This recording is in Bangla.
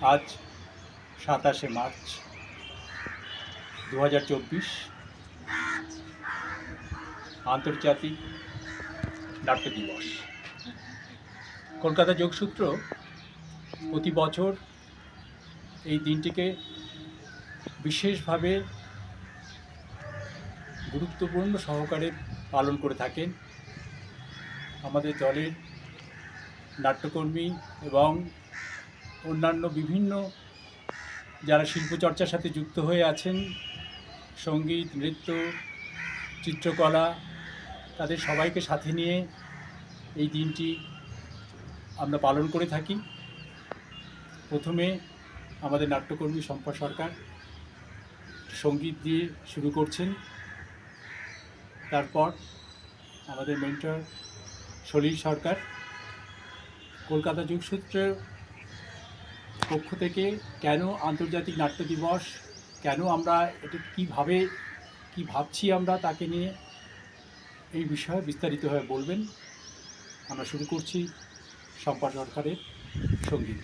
আজ 27শে মার্চ 2024 আন্তর্জাতিক নাট্য দিবস। কলকাতা যোগসূত্র প্রতি বছর এই দিনটিকে বিশেষভাবে গুরুত্বপূর্ণ সহকারে পালন করে থাকেন। আমাদের দলের নাট্যকর্মী এবং অন্যান্য বিভিন্ন যারা শিল্পচর্চার সাথে যুক্ত হয়ে আছেন, সঙ্গীত, নৃত্য, চিত্রকলা, তাদের সবাইকে সাথে নিয়ে এই দিনটি আমরা পালন করে থাকি। প্রথমে আমাদের নাট্যকর্মী শম্পা সরকার সঙ্গীত দিয়ে শুরু করছেন, তারপর আমাদের মেন্টর সলিল সরকার কলকাতা যোগসূত্রের পক্ষ থেকে কেন আন্তর্জাতিক নাট্য দিবস, কেন আমরা এটা কী ভাবছি আমরা তাকে নিয়ে এই বিষয়ে বিস্তারিতভাবে বলবেন। আমরা শুরু করছি শম্পা সরকারের সঙ্গীত।